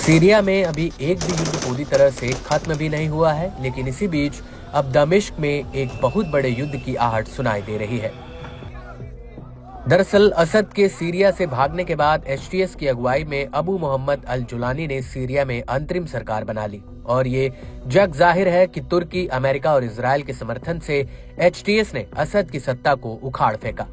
Syria में अभी एक भी युद्ध पूरी तरह से खत्म भी नहीं हुआ है, लेकिन इसी बीच अब दमिश्क में एक बहुत बड़े युद्ध की आहट सुनाई दे रही है। दरअसल असद के सीरिया से भागने के बाद एचटीएस की अगुवाई में अबू मोहम्मद अल जुलानी ने सीरिया में अंतरिम सरकार बना ली और ये जग जाहिर है कि तुर्की, अमेरिका और इजराइल के समर्थन से एचटीएस ने असद की सत्ता को उखाड़ फेंका।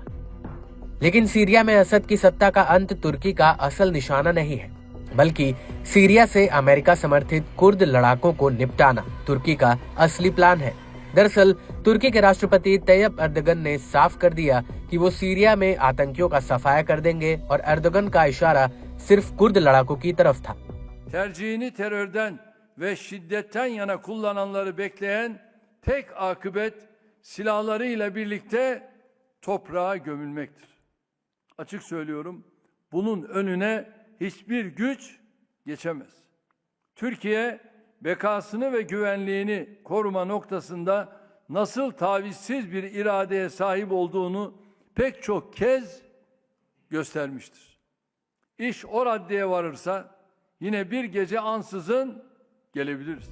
लेकिन सीरिया में असद की सत्ता का अंत तुर्की का असल निशाना नहीं है, बल्कि सीरिया से अमेरिका समर्थित कुर्द लड़ाकों को निपटाना तुर्की का असली प्लान है। दरअसल तुर्की के राष्ट्रपति तैयब एर्दोगन ने साफ कर दिया कि वो सीरिया में आतंकियों का सफाया कर देंगे और एर्दोगन का इशारा सिर्फ कुर्द लड़ाकों की तरफ था। Tercihini terörden ve şiddetten yana kullananları bekleyen tek akıbet silahlarıyla birlikte toprağa gömülmektir. Açık söylüyorum, bunun önüne hiçbir güç geçemez. Türkiye bekasını ve güvenliğini koruma noktasında nasıl tavizsiz bir iradeye sahip olduğunu pek çok kez göstermiştir. İş o raddeye varırsa yine bir gece ansızın gelebiliriz.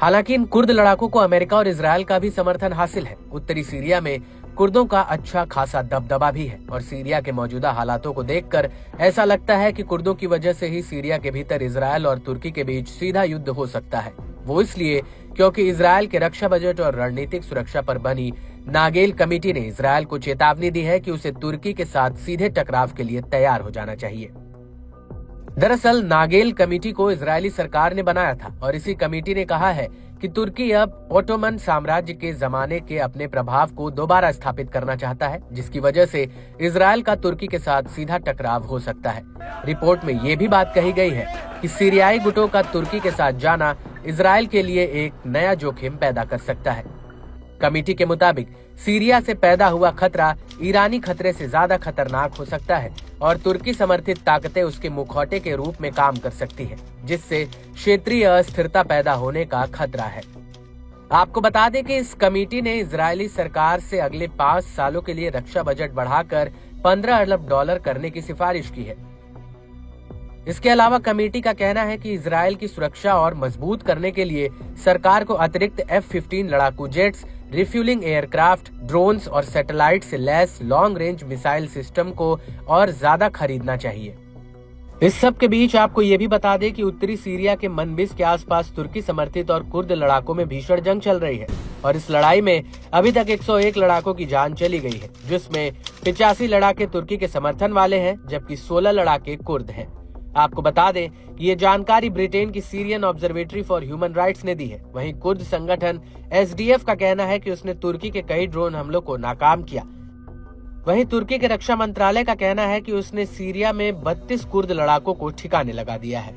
हालांकि इन Kurd लड़ाकों को America और Israel का भी समर्थन हासिल है। उत्तरी सीरिया में कुर्दों का अच्छा खासा दबदबा भी है और सीरिया के मौजूदा हालातों को देखकर ऐसा लगता है कि कुर्दों की वजह से ही सीरिया के भीतर इजराइल और तुर्की के बीच सीधा युद्ध हो सकता है। वो इसलिए क्योंकि इजराइल के रक्षा बजट और रणनीतिक सुरक्षा पर बनी नागेल कमेटी ने इजराइल को चेतावनी दी है कि उसे तुर्की के साथ सीधे टकराव के लिए तैयार हो जाना चाहिए। दरअसल नागेल कमेटी को इजरायली सरकार ने बनाया था और इसी कमेटी ने कहा है कि तुर्की अब ओटोमन साम्राज्य के जमाने के अपने प्रभाव को दोबारा स्थापित करना चाहता है, जिसकी वजह से इजराइल का तुर्की के साथ सीधा टकराव हो सकता है। रिपोर्ट में ये भी बात कही गई है कि सीरियाई गुटों का तुर्की के साथ जाना इजराइल के लिए एक नया जोखिम पैदा कर सकता है। कमेटी के मुताबिक सीरिया से पैदा हुआ खतरा ईरानी खतरे से ज्यादा खतरनाक हो सकता है और तुर्की समर्थित ताकतें उसके मुखौटे के रूप में काम कर सकती है, जिससे क्षेत्रीय अस्थिरता पैदा होने का खतरा है। आपको बता दें कि इस कमेटी ने इजरायली सरकार से अगले 5 सालों के लिए रक्षा बजट बढ़ाकर 15 अरब डॉलर करने की सिफारिश की है। इसके अलावा कमेटी का कहना है कि इजराइल की सुरक्षा और मजबूत करने के लिए सरकार को अतिरिक्त F-15 लड़ाकू जेट्स, रिफ्यूलिंग एयरक्राफ्ट, ड्रोन्स और सैटेलाइट से lace long range missile system को और ज्यादा खरीदना चाहिए। इस सब के बीच आपको ये भी बता दें कि उत्तरी सीरिया के मनबिस के आसपास तुर्की समर्थित और कुर्द लड़ाकों में भीषण जंग चल रही है और इस लड़ाई में अभी तक 101 लड़ाकों की जान चली गई है, जिसमें 85 लड़ाके तुर्की के समर्थन वाले हैं, जबकि 16 लड़ाके कुर्द हैं। आपको बता दें कि ये जानकारी ब्रिटेन की Syrian observatory for human rights ने दी है। वहीं कुर्द संगठन SDF का कहना है कि उसने तुर्की के कई ड्रोन हमलों को नाकाम किया। वहीं तुर्की के रक्षा मंत्रालय का कहना है कि उसने सीरिया में 32 कुर्द लड़ाकों को ठिकाने लगा दिया है।